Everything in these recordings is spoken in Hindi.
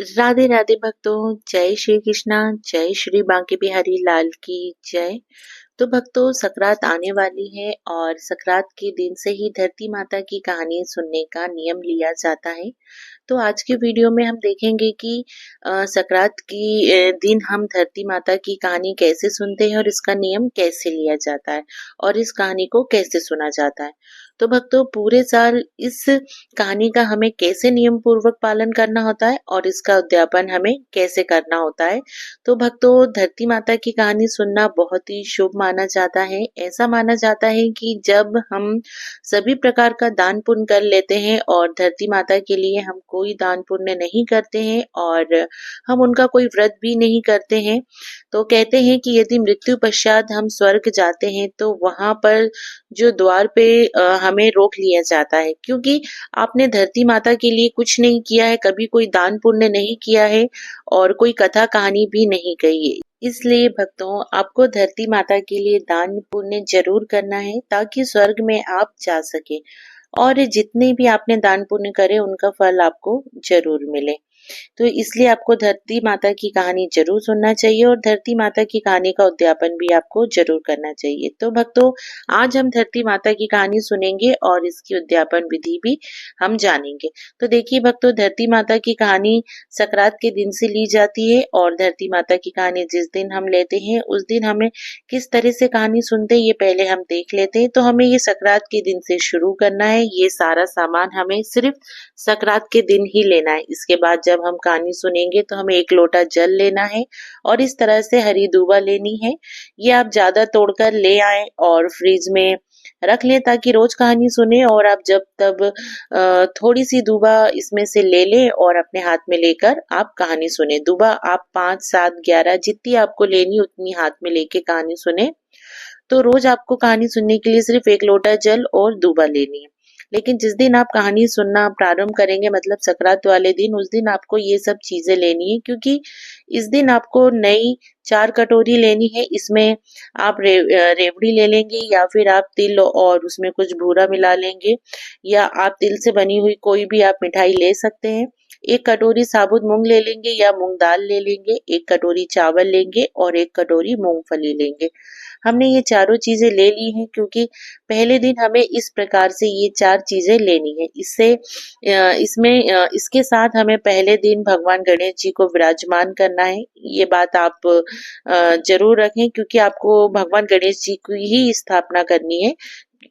राधे राधे भक्तों, जय श्री कृष्णा, जय श्री बांके बिहारी लाल की जय। तो भक्तों, सकरात आने वाली है और सकरात के दिन से ही धरती माता की कहानी सुनने का नियम लिया जाता है। तो आज के वीडियो में हम देखेंगे कि सकरात की दिन हम धरती माता की कहानी कैसे सुनते हैं और इसका नियम कैसे लिया जाता है और इस कहानी को कैसे सुना जाता है। तो भक्तों, पूरे साल इस कहानी का हमें कैसे नियम पूर्वक पालन करना होता है और इसका उद्यापन हमें कैसे करना होता है। तो भक्तों, धरती माता की कहानी सुनना बहुत ही शुभ माना जाता है। ऐसा माना जाता है कि जब हम सभी प्रकार का दान पुण्य कर लेते हैं और धरती माता के लिए हम कोई दान पुण्य नहीं करते हैं और हम उनका कोई व्रत भी नहीं करते हैं, तो कहते हैं कि यदि मृत्यु पश्चात हम स्वर्ग जाते हैं तो वहां पर जो द्वार पे हमें रोक लिया जाता है, क्योंकि आपने धरती माता के लिए कुछ नहीं किया है, कभी कोई दान पुण्य नहीं किया है और कोई कथा कहानी भी नहीं कही है। इसलिए भक्तों, आपको धरती माता के लिए दान पुण्य जरूर करना है ताकि स्वर्ग में आप जा सके और जितने भी आपने दान पुण्य करे उनका फल आपको जरूर मिले। तो इसलिए आपको धरती माता की कहानी जरूर सुनना चाहिए और धरती माता की कहानी का उद्यापन भी आपको जरूर करना चाहिए। तो भक्तों, आज हम धरती माता की कहानी सुनेंगे और इसकी उद्यापन विधि भी हम जानेंगे। तो देखिए भक्तों, धरती माता की कहानी सकरात के दिन से ली जाती है और धरती माता की कहानी जिस दिन हम लेते हैं उस दिन हमें किस तरह से कहानी सुनते हैं ये पहले हम देख लेते हैं। तो हमें ये सकरात के दिन से शुरू करना है। ये सारा सामान हमें सिर्फ सकरात के दिन ही लेना है। इसके बाद जब हम कहानी सुनेंगे तो हमें 1 लोटा जल लेना है और इस तरह से हरी दूबा लेनी है। ये आप ज्यादा तोड़कर ले आए और फ्रिज में रख लें ताकि रोज कहानी सुने और आप जब तब थोड़ी सी दूबा इसमें से ले लें और अपने हाथ में लेकर आप कहानी सुने। दूबा आप 5, 7, 11 जितनी आपको लेनी उतनी हाथ में लेके कहानी सुने। तो रोज आपको कहानी सुनने के लिए सिर्फ 1 लोटा जल और दूबा लेनी है। लेकिन जिस दिन आप कहानी सुनना प्रारंभ करेंगे, मतलब सकरात वाले दिन, उस दिन आपको ये सब चीजें लेनी है, क्योंकि इस दिन आपको नई 4 कटोरी लेनी है। इसमें आप रेवड़ी ले लेंगे या फिर आप तिल और उसमें कुछ भूरा मिला लेंगे या आप तिल से बनी हुई कोई भी आप मिठाई ले सकते हैं। 1 कटोरी साबुत मूंग ले लेंगे या मूंग दाल ले लेंगे, 1 कटोरी चावल लेंगे और 1 कटोरी मूंगफली लेंगे। हमने ये चारों चीजें ले ली हैं क्योंकि पहले दिन हमें इस प्रकार से ये 4 चीजें लेनी है। इसके साथ हमें पहले दिन भगवान गणेश जी को विराजमान करना है। ये बात आप जरूर रखें क्योंकि आपको भगवान गणेश जी की ही स्थापना करनी है।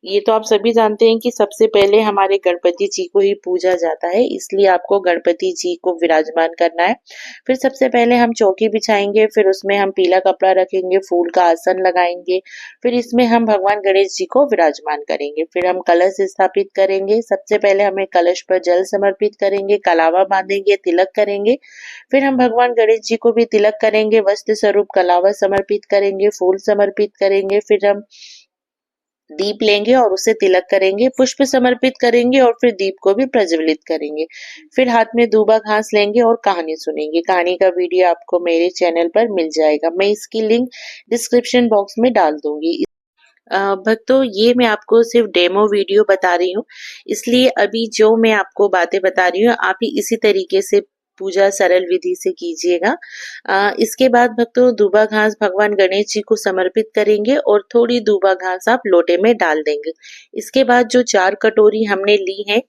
ये तो आप सभी जानते हैं कि सबसे पहले हमारे गणपति जी को ही पूजा जाता है, इसलिए आपको गणपति जी को विराजमान करना है। फिर सबसे पहले हम चौकी बिछाएंगे, फिर उसमें हम पीला कपड़ा रखेंगे, फूल का आसन लगाएंगे, फिर इसमें हम भगवान गणेश जी को विराजमान करेंगे। फिर हम कलश स्थापित करेंगे। सबसे पहले हमें कलश पर जल समर्पित करेंगे, कलावा बांधेंगे, तिलक करेंगे। फिर हम भगवान गणेश जी को भी तिलक करेंगे, वस्त्र स्वरूप कलावा समर्पित करेंगे, फूल समर्पित करेंगे। फिर हम दीप लेंगे और उसे तिलक करेंगे, पुष्प समर्पित करेंगे और फिर दीप को भी प्रज्वलित करेंगे। फिर हाथ में दूबा घास लेंगे और कहानी सुनेंगे। कहानी का वीडियो आपको मेरे चैनल पर मिल जाएगा, मैं इसकी लिंक डिस्क्रिप्शन बॉक्स में डाल दूंगी। भक्तों, ये मैं आपको सिर्फ डेमो वीडियो बता रही हूँ, इसलिए अभी जो मैं आपको बातें बता रही हूँ आप ही इसी तरीके से पूजा सरल विधि से कीजिएगा। इसके बाद भक्तों, दूबा घास भगवान गणेश जी को समर्पित करेंगे और थोड़ी दूबा घास आप लोटे में डाल देंगे। इसके बाद जो 4 कटोरी हमने ली है,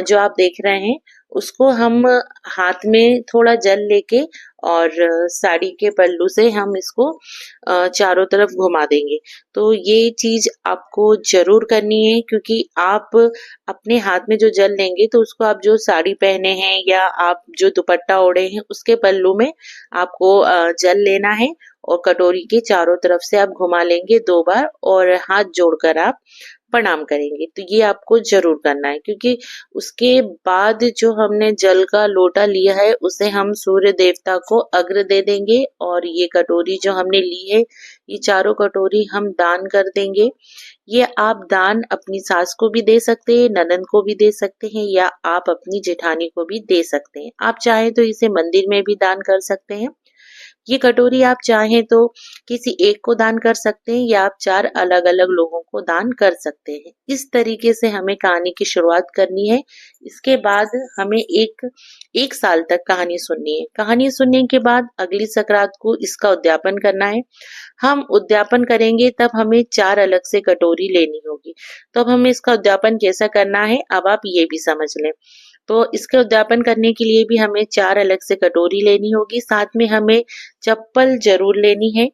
जो आप देख रहे हैं, उसको हम हाथ में थोड़ा जल लेके और साड़ी के पल्लू से हम इसको चारों तरफ घुमा देंगे। तो ये चीज आपको जरूर करनी है क्योंकि आप अपने हाथ में जो जल लेंगे तो उसको आप जो साड़ी पहने हैं या आप जो दुपट्टा ओढ़े हैं उसके पल्लू में आपको जल लेना है और कटोरी के चारों तरफ से आप घुमा लेंगे 2 बार और हाथ जोड़कर आप प्रणाम करेंगे। तो ये आपको जरूर करना है क्योंकि उसके बाद जो हमने जल का लोटा लिया है उसे हम सूर्य देवता को अर्घ्य दे देंगे और ये कटोरी जो हमने ली है, ये चारों कटोरी हम दान कर देंगे। ये आप दान अपनी सास को भी दे सकते हैं, ननद को भी दे सकते हैं या आप अपनी जेठानी को भी दे सकते हैं। आप चाहें तो इसे मंदिर में भी दान कर सकते हैं। ये कटोरी आप चाहें तो किसी एक को दान कर सकते हैं या आप 4 अलग-अलग लोगों को दान कर सकते हैं। इस तरीके से हमें कहानी की शुरुआत करनी है। इसके बाद हमें एक साल तक कहानी सुननी है। कहानी सुनने के बाद अगली सकरात को इसका उद्यापन करना है। हम उद्यापन करेंगे तब हमें 4 अलग से कटोरी लेनी होगी। तो अब हमें इसका उद्यापन कैसा करना है, अब आप ये भी समझ लें। तो इसके उद्यापन करने के लिए भी हमें 4 अलग से कटोरी लेनी होगी, साथ में हमें चप्पल ज़रूर लेनी है।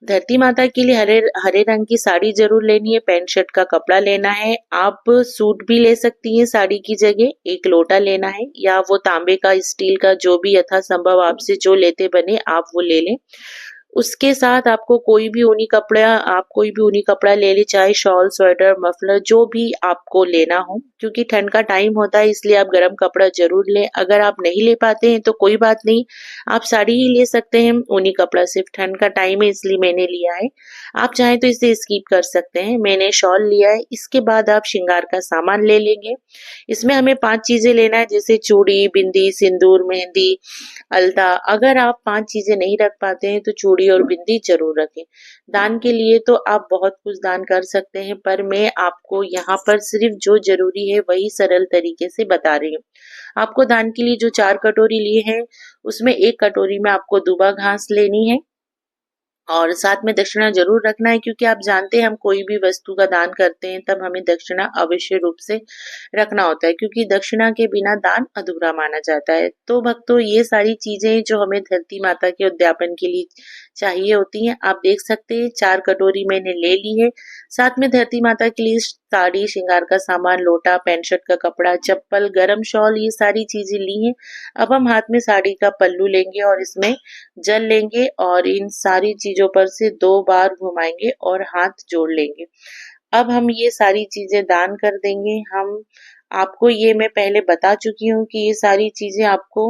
धरती माता के लिए हरे हरे रंग की साड़ी ज़रूर लेनी है, पैंट शर्ट का कपड़ा लेना है। आप सूट भी ले सकती हैं साड़ी की जगह। एक लोटा लेना है या वो तांबे का, स्टील का, जो भी यथासंभव आपसे जो लेते बने आप वो ले लें। उसके साथ आपको कोई भी ऊनी कपड़ा ले लें, चाहे शॉल, स्वेटर, मफलर, जो भी आपको लेना हो, क्योंकि ठंड का टाइम होता है इसलिए आप गर्म कपड़ा जरूर लें। अगर आप नहीं ले पाते हैं तो कोई बात नहीं, आप साड़ी ही ले सकते हैं। ऊनी कपड़ा सिर्फ ठंड का टाइम है इसलिए मैंने लिया है, आप चाहें तो इसे स्किप कर सकते हैं। मैंने शॉल लिया है। इसके बाद आप श्रृंगार का सामान ले लेंगे। इसमें हमें 5 चीजें लेना है, जैसे चूड़ी, बिंदी, सिंदूर, मेहंदी, अलता। अगर आप 5 चीजें नहीं रख पाते हैं तो चूड़ी और बिंदी जरूर रखें। दान के लिए तो आप बहुत कुछ दान कर सकते हैं, पर मैं आपको यहाँ पर सिर्फ जो जरूरी है वही सरल तरीके से बता रही हूँ। आपको दान के लिए जो 4 कटोरी लिए हैं उसमें एक कटोरी में आपको दूबा घास लेनी है और साथ में दक्षिणा जरूर रखना है, क्योंकि आप जानते हैं हम कोई भी वस्तु का दान करते हैं तब हमें दक्षिणा अवश्य रूप से रखना होता है, क्योंकि दक्षिणा के बिना दान अधूरा माना जाता है। तो भक्तों, ये सारी चीजें जो हमें धरती माता के उद्यापन के लिए चाहिए होती हैं, आप देख सकते हैं 4 कटोरी मैंने ले ली है। साथ में धरती माता के लिए साड़ी, श्रृंगार का सामान, लोटा, पैंट शर्ट का कपड़ा, चप्पल, गरम शॉल, ये सारी चीजें ली हैं। अब हम हाथ में साड़ी का पल्लू लेंगे और इसमें जल लेंगे और इन सारी चीजों पर से 2 बार घुमाएंगे और हाथ जोड़ लेंगे। अब हम ये सारी चीजें दान कर देंगे। हम आपको ये मैं पहले बता चुकी हूँ कि ये सारी चीजें आपको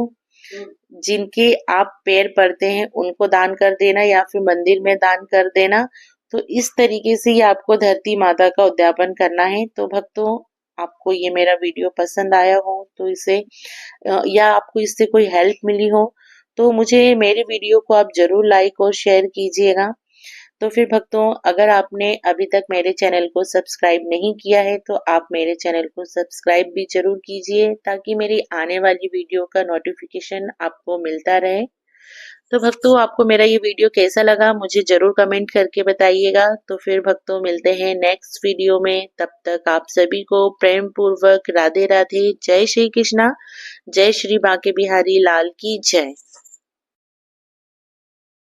जिनके आप पैर पड़ते हैं उनको दान कर देना या फिर मंदिर में दान कर देना। तो इस तरीके से ही आपको धरती माता का उद्यापन करना है। तो भक्तों, आपको ये मेरा वीडियो पसंद आया हो तो इसे या आपको इससे कोई हेल्प मिली हो तो मुझे मेरे वीडियो को आप जरूर लाइक और शेयर कीजिएगा। तो फिर भक्तों, अगर आपने अभी तक मेरे चैनल को सब्सक्राइब नहीं किया है तो आप मेरे चैनल को सब्सक्राइब भी जरूर कीजिए, ताकि मेरी आने वाली वीडियो का नोटिफिकेशन आपको मिलता रहे। तो भक्तों, आपको मेरा ये वीडियो कैसा लगा मुझे जरूर कमेंट करके बताइएगा। तो फिर भक्तों, मिलते हैं नेक्स्ट वीडियो में। तब तक आप सभी को प्रेम पूर्वक राधे राधे। जय श्री कृष्णा। जय श्री बांके बिहारी लाल की जय।